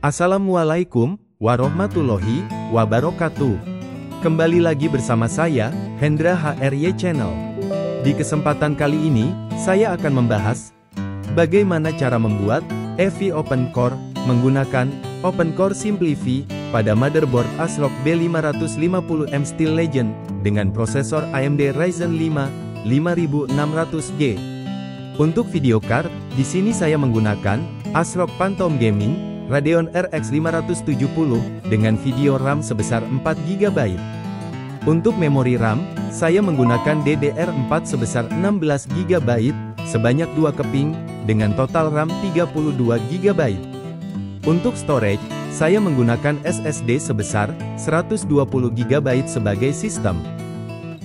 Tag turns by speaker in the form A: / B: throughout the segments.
A: Assalamualaikum warahmatullahi wabarakatuh. Kembali lagi bersama saya, Hendra HRY Channel. Di kesempatan kali ini, saya akan membahas bagaimana cara membuat EV Open Core menggunakan Open Core SimpliVie pada motherboard ASRock B550M Steel Legend dengan prosesor AMD Ryzen 5 5600G. Untuk video card, di sini saya menggunakan ASRock Phantom Gaming Radeon RX 570 dengan video RAM sebesar 4GB. Untuk memori RAM, saya menggunakan DDR4 sebesar 16GB sebanyak 2 keping dengan total RAM 32GB. Untuk storage, saya menggunakan SSD sebesar 120GB sebagai sistem.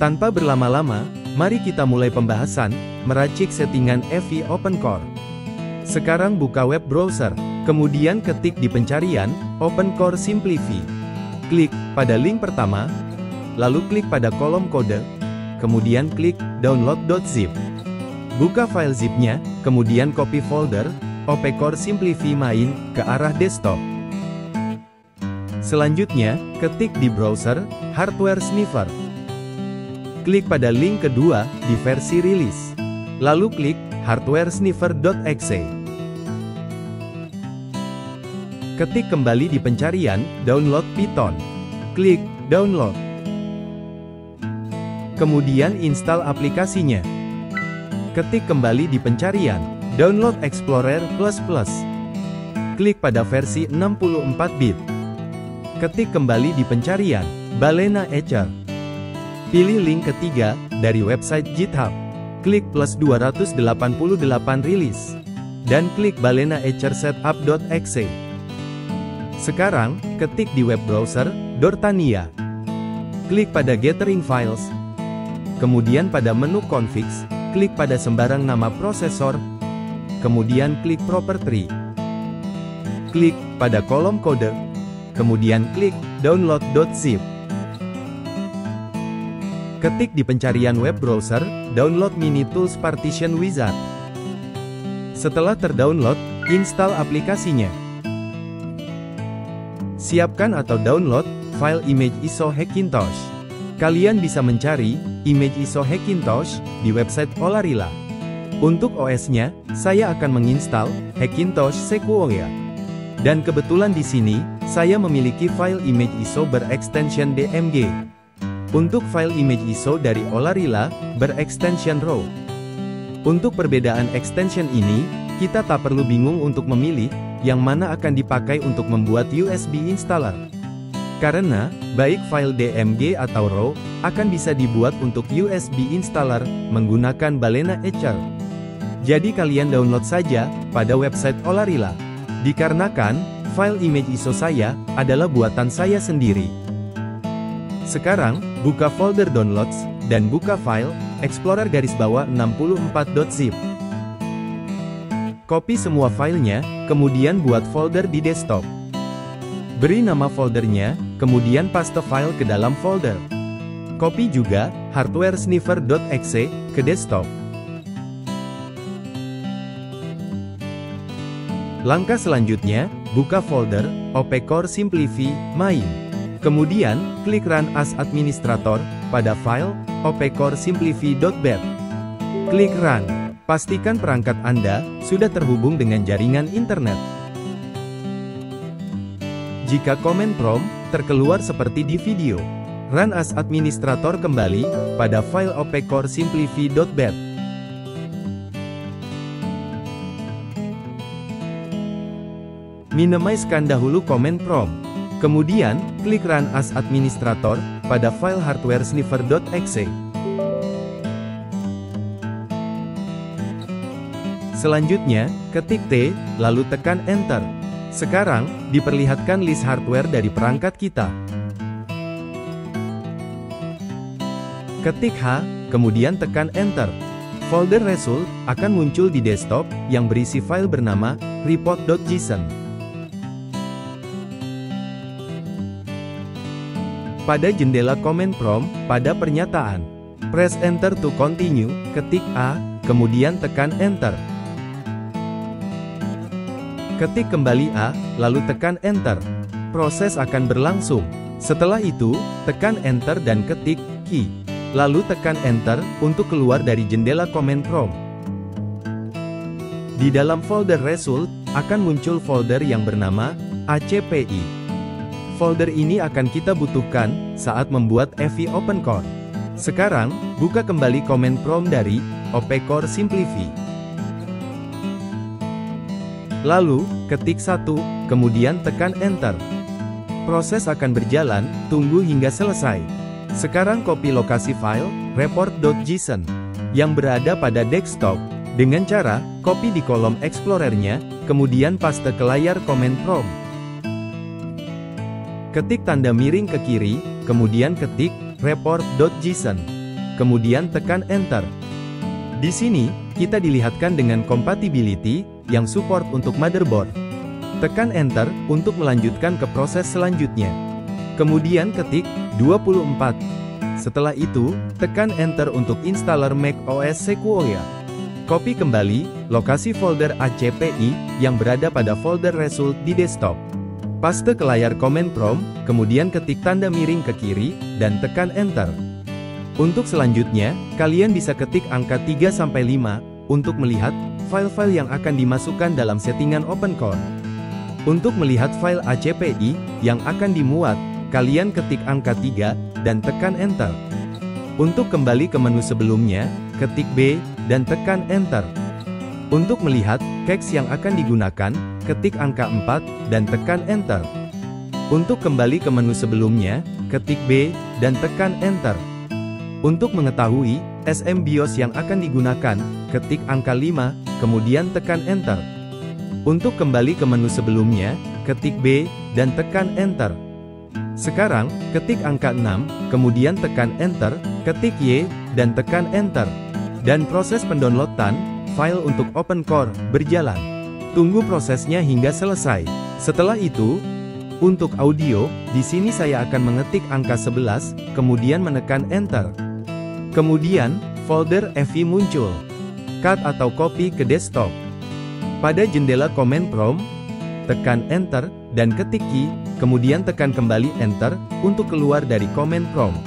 A: Tanpa berlama-lama, mari kita mulai pembahasan meracik settingan EV Open Core. Sekarang buka web browser, kemudian ketik di pencarian Open Core SimpliVie. Klik pada link pertama, lalu klik pada kolom kode, kemudian klik download.zip. Buka file zipnya, kemudian copy folder Open Core SimpliVie main ke arah desktop. Selanjutnya, ketik di browser Hardware Sniffer. Klik pada link kedua di versi rilis. Lalu klik hardwaresniffer.exe. Ketik kembali di pencarian Download Python. Klik Download. Kemudian install aplikasinya. Ketik kembali di pencarian Download Explorer++. Klik pada versi 64-bit. Ketik kembali di pencarian Balena Etcher. Pilih link ketiga dari website GitHub. Klik plus 288 rilis. Dan klik Balena Etcher setup.exe. Sekarang, ketik di web browser Dortania. Klik pada Gathering Files. Kemudian pada menu Configs, klik pada sembarang nama prosesor. Kemudian klik Property. Klik pada kolom kode. Kemudian klik download.zip. Ketik di pencarian web browser, download Mini Tools Partition Wizard. Setelah terdownload, install aplikasinya. Siapkan atau download file image ISO Hackintosh. Kalian bisa mencari image ISO Hackintosh di website Olarilla. Untuk OS-nya, saya akan menginstal Hackintosh Sequoia. Dan kebetulan di sini, saya memiliki file image ISO berextension DMG. Untuk file image ISO dari Olarilla, berextension RAW. Untuk perbedaan extension ini, kita tak perlu bingung untuk memilih yang mana akan dipakai untuk membuat USB installer. Karena, baik file DMG atau RAW, akan bisa dibuat untuk USB installer menggunakan Balena Etcher. Jadi kalian download saja pada website Olarilla. Dikarenakan, file image ISO saya adalah buatan saya sendiri. Sekarang, buka folder downloads, dan buka file, explorer-64.zip. Copy semua filenya, kemudian buat folder di desktop. Beri nama foldernya, kemudian paste file ke dalam folder. Copy juga, hardwaresniffer.exe, ke desktop. Langkah selanjutnya, buka folder, Open Core SimpliVie, main. Kemudian, klik Run as Administrator, pada file, opencore-simplivie.bat. Klik Run. Pastikan perangkat Anda sudah terhubung dengan jaringan internet. Jika komen prompt terkeluar seperti di video, Run as Administrator kembali pada file opencore-simplivie.bat. Minimizekan dahulu komen prompt. Kemudian, klik Run as Administrator pada file hardwaresniffer.exe. Selanjutnya, ketik T, lalu tekan Enter. Sekarang, diperlihatkan list hardware dari perangkat kita. Ketik H, kemudian tekan Enter. Folder result akan muncul di desktop yang berisi file bernama report.json. Pada jendela command prompt, pada pernyataan, press Enter to continue, ketik A, kemudian tekan Enter. Ketik kembali A, lalu tekan Enter. Proses akan berlangsung. Setelah itu, tekan Enter dan ketik key. Lalu tekan Enter untuk keluar dari jendela command prompt. Di dalam folder result, akan muncul folder yang bernama ACPI. Folder ini akan kita butuhkan saat membuat FE OpenCore. Sekarang, buka kembali command prompt dari OpenCore Simplify. Lalu, ketik 1, kemudian tekan Enter. Proses akan berjalan, tunggu hingga selesai. Sekarang copy lokasi file, report.json, yang berada pada desktop, dengan cara, copy di kolom Explorer-nya, kemudian paste ke layar command prompt. Ketik tanda miring ke kiri, kemudian ketik report.json. Kemudian tekan Enter. Di sini, kita dilihatkan dengan compatibility, yang support untuk motherboard. Tekan Enter, untuk melanjutkan ke proses selanjutnya. Kemudian ketik 24. Setelah itu, tekan Enter untuk installer Mac OS Sequoia. Copy kembali, lokasi folder ACPI, yang berada pada folder result di desktop. Paste ke layar command prompt, kemudian ketik tanda miring ke kiri, dan tekan Enter. Untuk selanjutnya, kalian bisa ketik angka 3-5, untuk melihat file-file yang akan dimasukkan dalam settingan OpenCore. Untuk melihat file ACPI, yang akan dimuat, kalian ketik angka 3, dan tekan Enter. Untuk kembali ke menu sebelumnya, ketik B, dan tekan Enter. Untuk melihat cache yang akan digunakan, ketik angka 4, dan tekan Enter. Untuk kembali ke menu sebelumnya, ketik B, dan tekan Enter. Untuk mengetahui SMBIOS yang akan digunakan, ketik angka 5, kemudian tekan Enter. Untuk kembali ke menu sebelumnya, ketik B, dan tekan Enter. Sekarang, ketik angka 6, kemudian tekan Enter, ketik Y, dan tekan Enter. Dan proses pendownloadan file untuk OpenCore berjalan. Tunggu prosesnya hingga selesai. Setelah itu, untuk audio, di sini saya akan mengetik angka 11, kemudian menekan Enter. Kemudian, folder FE muncul. Cut atau copy ke desktop. Pada jendela command prompt, tekan Enter, dan ketik key, kemudian tekan kembali Enter, untuk keluar dari command prompt.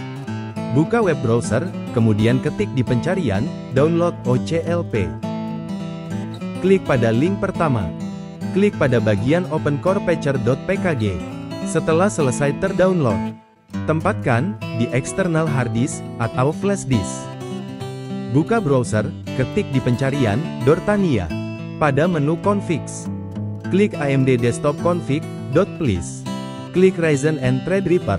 A: Buka web browser, kemudian ketik di pencarian, download OCLP. Klik pada link pertama. Klik pada bagian opencorepatcher.pkg. Setelah selesai terdownload, tempatkan di external hard disk atau flash disk. Buka browser, ketik di pencarian, Dortania. Pada menu configs, klik AMD Desktop Config, .please. Klik Ryzen and Threadripper.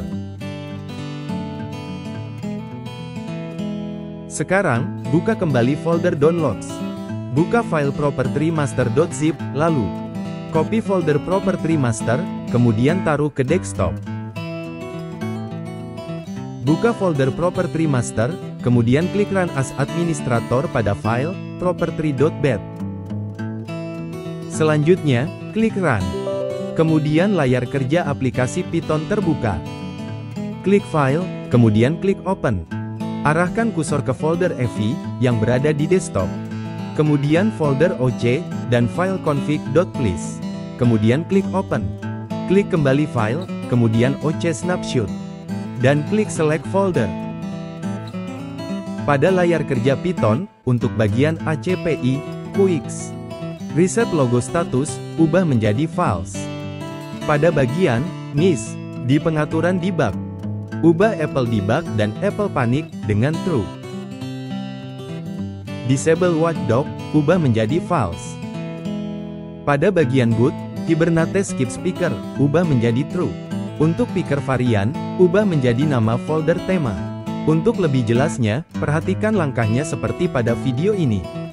A: Sekarang, buka kembali folder downloads. Buka file property-master.zip, lalu copy folder property-master, kemudian taruh ke desktop. Buka folder property-master, kemudian klik Run as Administrator pada file property.bat. Selanjutnya, klik Run. Kemudian layar kerja aplikasi Python terbuka. Klik File, kemudian klik Open. Arahkan kursor ke folder FE, yang berada di desktop. Kemudian folder OC, dan file config.please. Kemudian klik Open. Klik kembali File, kemudian OC Snapshot. Dan klik Select Folder. Pada layar kerja Python, untuk bagian ACPI, QX. Reset logo status, ubah menjadi false. Pada bagian NIS, di pengaturan debug, ubah Apple Debug dan Apple Panic dengan true. Disable watchdog, ubah menjadi false. Pada bagian boot, Kubernetes skip speaker, ubah menjadi true. Untuk picker varian, ubah menjadi nama folder tema. Untuk lebih jelasnya, perhatikan langkahnya seperti pada video ini.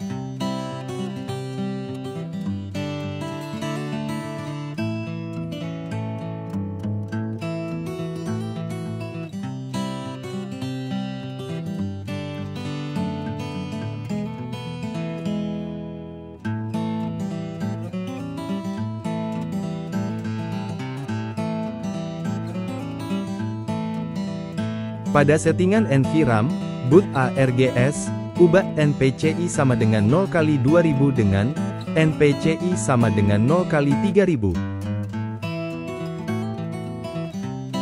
A: Pada settingan NVRAM, boot ARGS, Ubah NPCI sama dengan 0 kali 2000 dengan NPCI sama dengan 0 kali 3000.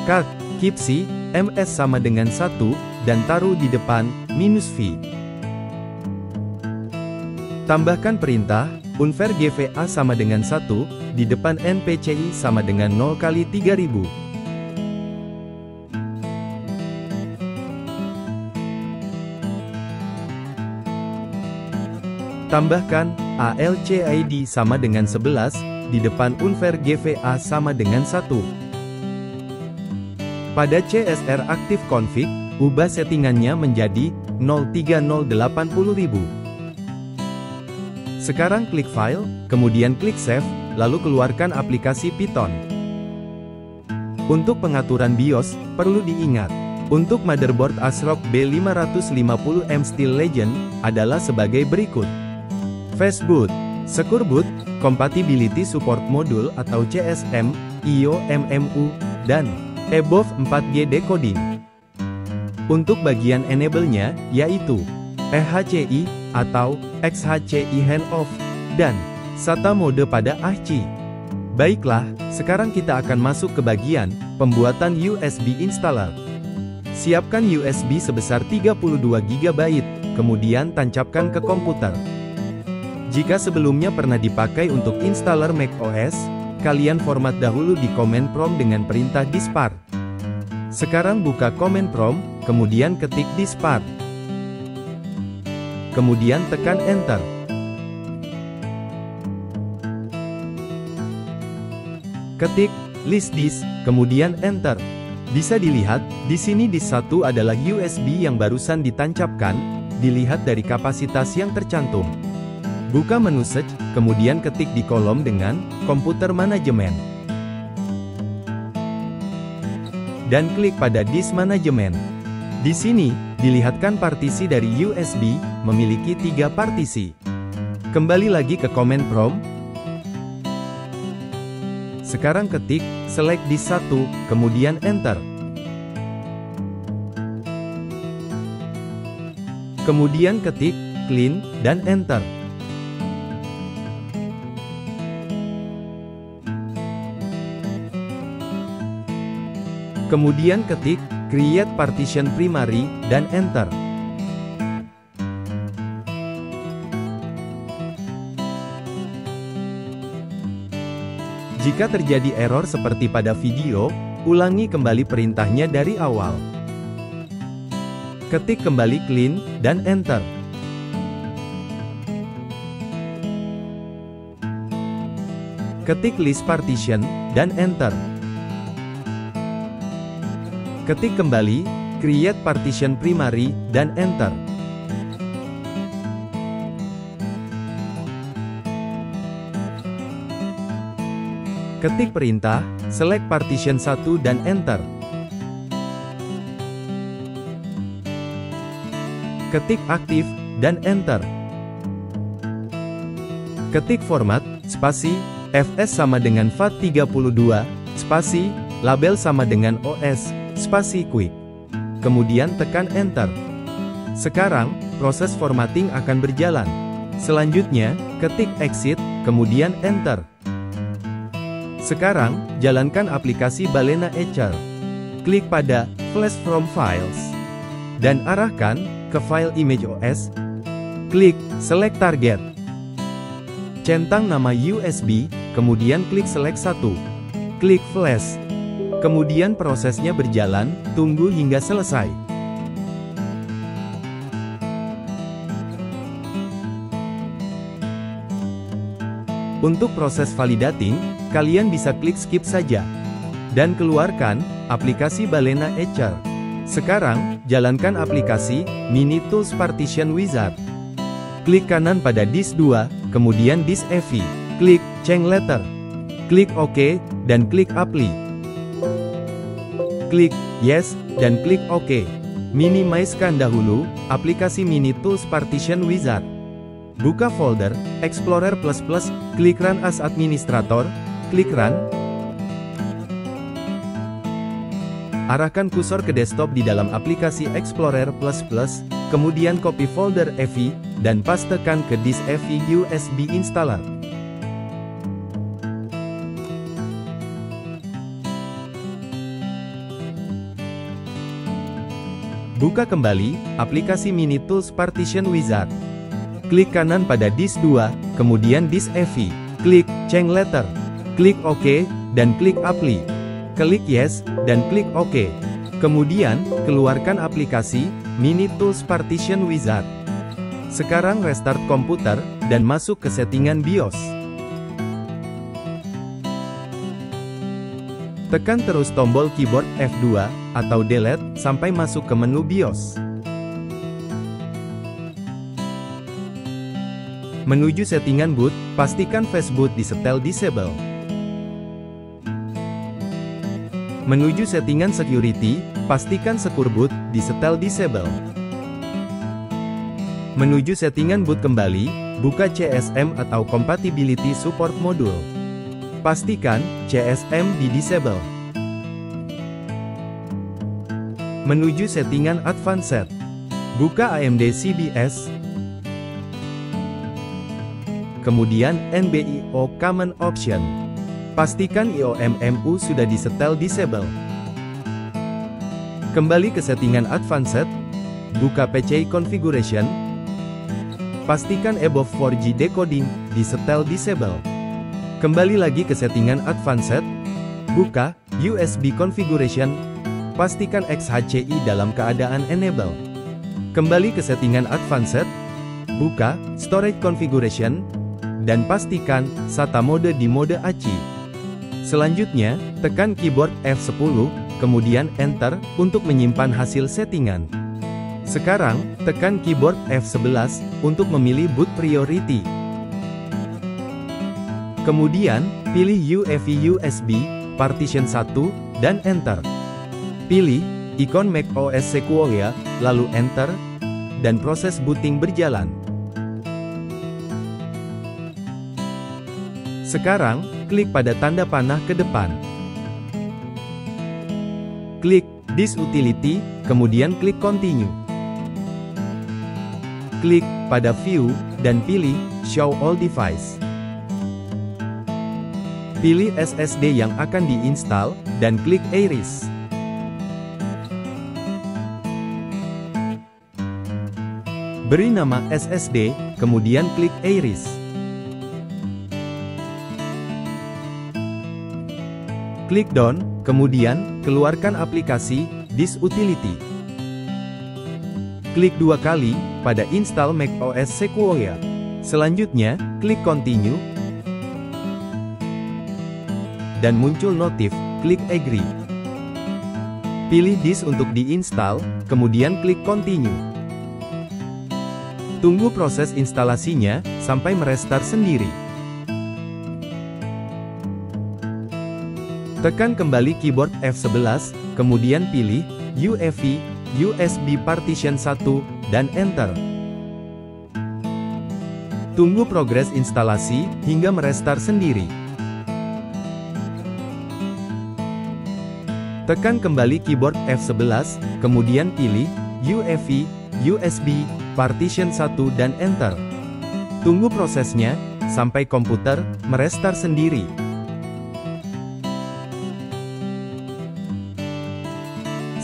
A: Cut, keep C, MS sama dengan 1, dan taruh di depan, minus V. Tambahkan perintah, unvar GVA sama dengan 1, di depan NPCI sama dengan 0 kali 3000. Tambahkan, ALCID sama dengan 11, di depan unvar GVA sama dengan 1. Pada CSR Active Config, ubah settingannya menjadi 03080000. Sekarang klik File, kemudian klik Save, lalu keluarkan aplikasi Python. Untuk pengaturan BIOS, perlu diingat, untuk motherboard ASRock B550M Steel Legend, adalah sebagai berikut. Fast Boot, Secure Boot, Compatibility Support Module atau CSM, IO MMU, dan Above 4G Decoding. Untuk bagian enable-nya, yaitu EHCI, atau XHCI Handoff, dan SATA mode pada AHCI. Baiklah, sekarang kita akan masuk ke bagian pembuatan USB installer. Siapkan USB sebesar 32 GB, kemudian tancapkan ke komputer. Jika sebelumnya pernah dipakai untuk installer macOS, kalian format dahulu di command prompt dengan perintah dispart. Sekarang buka command prompt, kemudian ketik dispart. Kemudian tekan enter. Ketik list disk, kemudian enter. Bisa dilihat, di sini disk 1 adalah USB yang barusan ditancapkan, dilihat dari kapasitas yang tercantum. Buka menu search, kemudian ketik di kolom dengan komputer manajemen. Dan klik pada disk manajemen. Di sini, dilihatkan partisi dari USB, memiliki 3 partisi. Kembali lagi ke command prompt. Sekarang ketik, select disk 1, kemudian enter. Kemudian ketik, clean, dan enter. Kemudian ketik, create partition primary, dan enter. Jika terjadi error seperti pada video, ulangi kembali perintahnya dari awal. Ketik kembali clean, dan enter. Ketik list partition, dan enter. Ketik kembali, create partition primary, dan enter. Ketik perintah, select partition 1 dan enter. Ketik aktif, dan enter. Ketik format, spasi, fs sama dengan FAT32, spasi, label sama dengan OS, spasi quick. Kemudian tekan enter. Sekarang, proses formatting akan berjalan. Selanjutnya, ketik exit, kemudian enter. Sekarang, jalankan aplikasi Balena Etcher. Klik pada Flash from Files. Dan arahkan ke file image OS. Klik Select Target. Centang nama USB, kemudian klik Select 1. Klik Flash. Kemudian prosesnya berjalan, tunggu hingga selesai. Untuk proses validating, kalian bisa klik skip saja. Dan keluarkan aplikasi Balena Etcher. Sekarang, jalankan aplikasi Mini Tools Partition Wizard. Klik kanan pada disk 2, kemudian disk EV. Klik Change Letter. Klik OK, dan klik Apply. Klik Yes, dan klik OK. Minimizekan dahulu aplikasi Mini Tools Partition Wizard. Buka folder Explorer++, klik Run as Administrator, klik Run. Arahkan kursor ke desktop di dalam aplikasi Explorer++, kemudian copy folder EVI, dan pastekan ke disk EVI USB installer. Buka kembali aplikasi Minitools Partition Wizard. Klik kanan pada disk 2, kemudian disk EVI. Klik Change Letter. Klik OK, dan klik Apply. Klik Yes, dan klik OK. Kemudian, keluarkan aplikasi Minitools Partition Wizard. Sekarang restart komputer, dan masuk ke settingan BIOS. Tekan terus tombol keyboard F2, atau Delete, sampai masuk ke menu BIOS. Menuju settingan boot, pastikan Fast Boot disetel Disable. Menuju settingan security, pastikan Secure Boot disetel Disable. Menuju settingan boot kembali, buka CSM atau Compatibility Support Module. Pastikan CSM di-disable. Menuju settingan Advanced. Buka AMD CBS. Kemudian NBIO Common Option. Pastikan IOMMU sudah disetel disable. Kembali ke settingan Advanced. Buka PCI Configuration. Pastikan above 4G decoding disetel disable. Kembali lagi ke settingan Advanced. Buka USB Configuration. Pastikan XHCI dalam keadaan enable. Kembali ke settingan Advanced. Buka Storage Configuration. Dan pastikan SATA mode di mode ACI. Selanjutnya, tekan keyboard F10, kemudian Enter, untuk menyimpan hasil settingan. Sekarang, tekan keyboard F11, untuk memilih boot priority. Kemudian, pilih UEFI USB, Partition 1, dan Enter. Pilih ikon macOS Sequoia, lalu Enter, dan proses booting berjalan. Sekarang, klik pada tanda panah ke depan. Klik Disk Utility, kemudian klik Continue. Klik pada View, dan pilih Show All Device. Pilih SSD yang akan diinstal, dan klik Erase. Beri nama SSD, kemudian klik Erase. Klik Done, kemudian keluarkan aplikasi Disk Utility. Klik dua kali pada Install macOS Sequoia. Selanjutnya, klik Continue. Dan muncul notif, klik Agree. Pilih disk untuk diinstal, kemudian klik Continue. Tunggu proses instalasinya, sampai merestart sendiri. Tekan kembali keyboard F11, kemudian pilih UEFI, USB Partition 1, dan Enter. Tunggu progres instalasi, hingga merestart sendiri. Tekan kembali keyboard F11, kemudian pilih UEFI, USB, Partition 1 dan Enter. Tunggu prosesnya, sampai komputer merestart sendiri.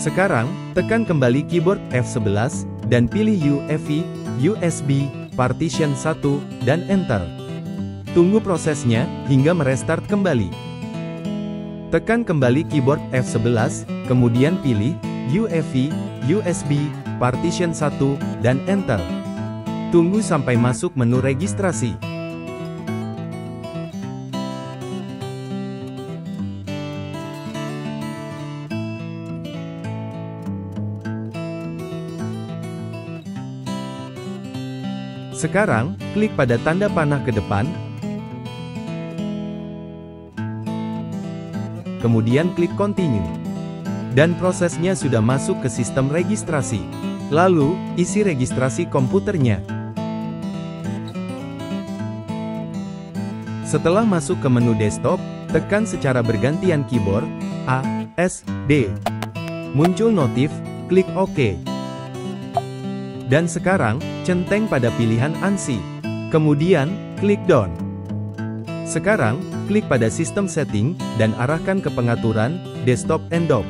A: Sekarang, tekan kembali keyboard F11, dan pilih UEFI, USB, Partition 1, dan Enter. Tunggu prosesnya, hingga merestart kembali. Tekan kembali keyboard F11, kemudian pilih UEFI, USB, Partition 1, dan Enter. Tunggu sampai masuk menu registrasi. Sekarang, klik pada tanda panah ke depan, kemudian klik Continue. Dan prosesnya sudah masuk ke sistem registrasi. Lalu, isi registrasi komputernya. Setelah masuk ke menu desktop, tekan secara bergantian keyboard A, S, D. Muncul notif, klik OK. Dan sekarang, centeng pada pilihan ANSI. Kemudian, klik Done. Sekarang, klik pada System Setting, dan arahkan ke pengaturan, Desktop and Dock.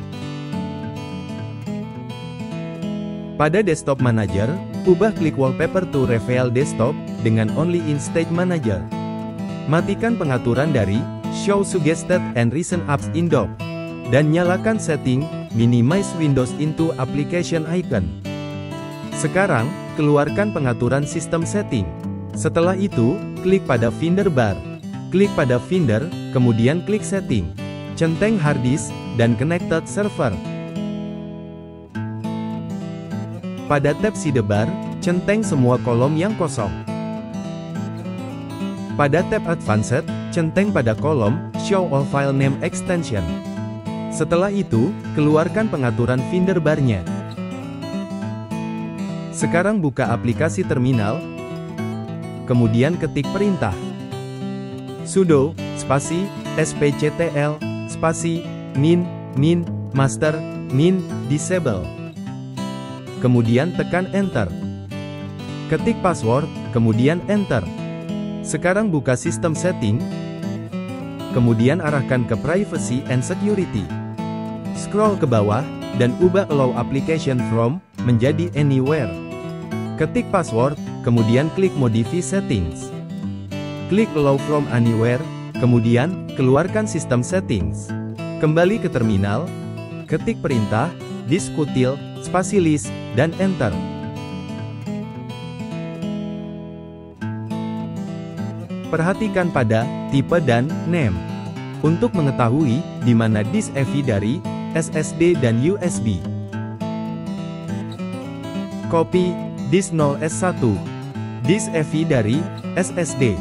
A: Pada Desktop Manager, ubah klik Wallpaper to Reveal Desktop, dengan Only in Stage Manager. Matikan pengaturan dari, Show Suggested and Recent Apps in Dock. Dan nyalakan setting, Minimize Windows into Application Icon. Sekarang, keluarkan pengaturan sistem setting. Setelah itu, klik pada Finder Bar. Klik pada Finder, kemudian klik Setting. Centeng Hard Disk, dan Connected Server. Pada tab Sidebar, centeng semua kolom yang kosong. Pada tab Advanced, centeng pada kolom, Show All File Name Extension. Setelah itu, keluarkan pengaturan Finder Bar-nya. Sekarang buka aplikasi terminal, kemudian ketik perintah sudo, spasi, spctl, spasi, min master, min disable. Kemudian tekan Enter. Ketik password, kemudian Enter. Sekarang buka System Setting, kemudian arahkan ke Privacy and Security. Scroll ke bawah, dan ubah Allow Application From, menjadi Anywhere. Ketik password, kemudian klik Modify Settings. Klik Allow From Anywhere, kemudian, keluarkan System Settings. Kembali ke terminal, ketik perintah, Diskutil, spasi list, dan Enter. Perhatikan pada tipe dan name. Untuk mengetahui di mana disk EV dari SSD dan USB. Copy disk 0S1. Disk EV dari SSD.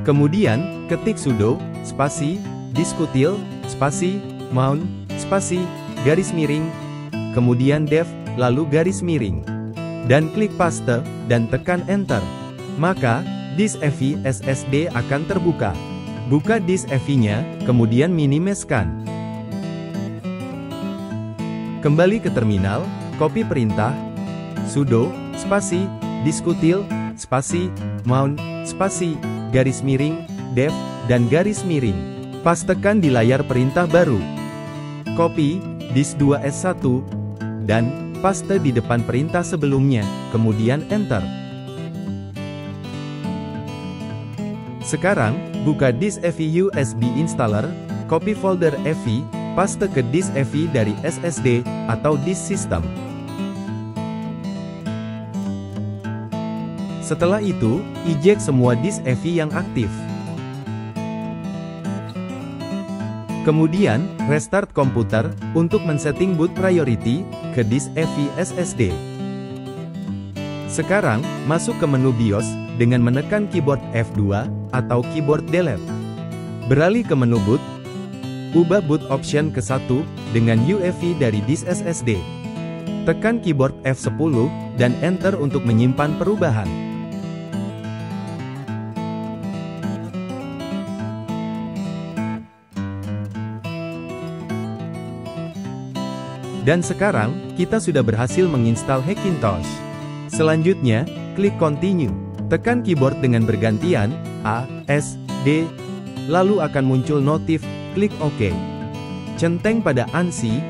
A: Kemudian, ketik sudo, spasi, diskutil, spasi, mount, spasi, garis miring, kemudian dev, lalu garis miring. Dan klik paste, dan tekan Enter. Maka, disk EV SSD akan terbuka. Buka disk EV-nya, kemudian minimizkan. Kembali ke terminal, copy perintah, sudo, spasi, diskutil, spasi, mount, spasi, garis miring, dev, dan garis miring. Pastekan di layar perintah baru. Copy, disk 2S1, dan paste di depan perintah sebelumnya, kemudian Enter. Sekarang, buka disk EV USB installer, copy folder EV, paste ke disk EV dari SSD, atau disk system. Setelah itu, eject semua disk EV yang aktif. Kemudian, restart komputer, untuk men-setting boot priority, ke disk EV SSD. Sekarang, masuk ke menu BIOS, dengan menekan keyboard F2, atau keyboard delete. Beralih ke menu boot, ubah boot option ke 1, dengan UEFI dari disk SSD. Tekan keyboard F10, dan Enter untuk menyimpan perubahan. Dan sekarang, kita sudah berhasil menginstal Hackintosh. Selanjutnya, klik Continue. Tekan keyboard dengan bergantian, A, S, D, lalu akan muncul notif, klik OK. Centeng pada ANSI,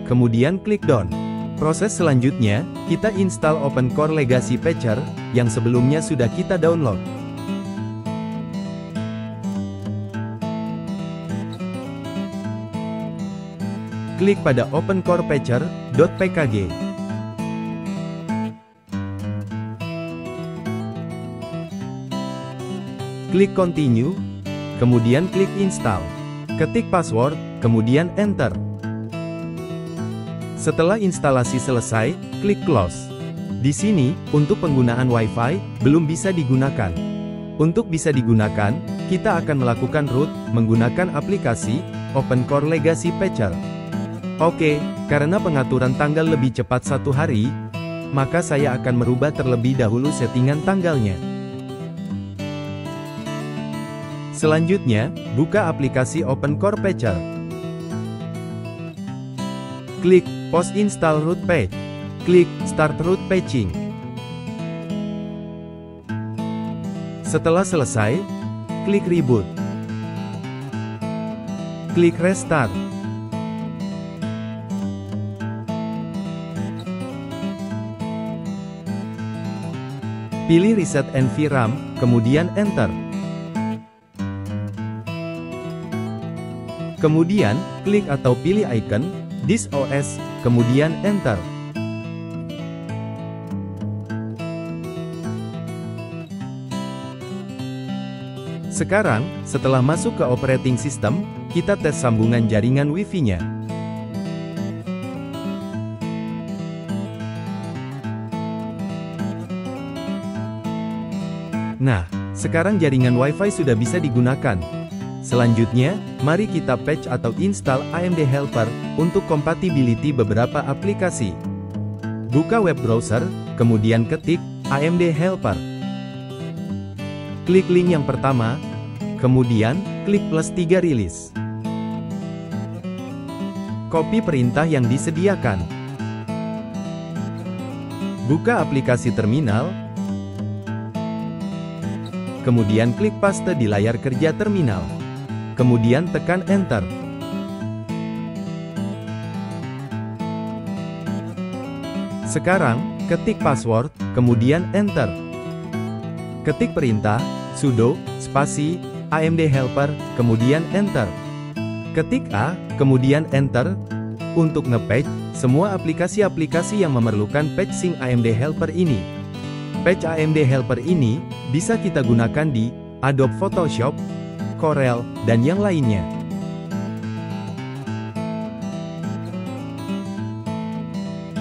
A: kemudian klik Done. Proses selanjutnya, kita install OpenCore Legacy Patcher, yang sebelumnya sudah kita download. Klik pada OpenCore Patcher.pkg. Klik Continue, kemudian klik Install. Ketik password, kemudian Enter. Setelah instalasi selesai, klik Close. Di sini, untuk penggunaan Wi-Fi, belum bisa digunakan. Untuk bisa digunakan, kita akan melakukan root, menggunakan aplikasi, OpenCore Legacy Patcher. Oke, karena pengaturan tanggal lebih cepat 1 hari, maka saya akan merubah terlebih dahulu settingan tanggalnya. Selanjutnya, buka aplikasi OpenCore Patcher. Klik Post Install Root Patch. Klik Start Root Patching. Setelah selesai, klik Reboot. Klik Restart. Pilih Reset NVRAM, kemudian Enter. Kemudian, klik atau pilih icon Disk OS, kemudian Enter. Sekarang, setelah masuk ke operating system, kita tes sambungan jaringan Wi-Fi-nya. Nah, sekarang jaringan Wi-Fi sudah bisa digunakan. Selanjutnya, mari kita patch atau install AMD Helper untuk compatibility beberapa aplikasi. Buka web browser, kemudian ketik AMD Helper. Klik link yang pertama, kemudian klik +3 rilis. Copy perintah yang disediakan. Buka aplikasi terminal, kemudian klik paste di layar kerja terminal. Kemudian tekan Enter. Sekarang, ketik password, kemudian Enter. Ketik perintah, sudo, spasi, AMD Helper, kemudian Enter. Ketik A, kemudian Enter. Untuk nge-patch, semua aplikasi-aplikasi yang memerlukan patching AMD Helper ini. Patch AMD Helper ini, bisa kita gunakan di Adobe Photoshop, Corel, dan yang lainnya.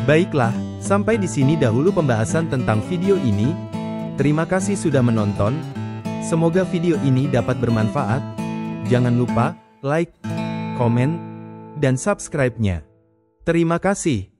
A: Baiklah, sampai di sini dahulu pembahasan tentang video ini. Terima kasih sudah menonton. Semoga video ini dapat bermanfaat. Jangan lupa like, komen, dan subscribe-nya. Terima kasih.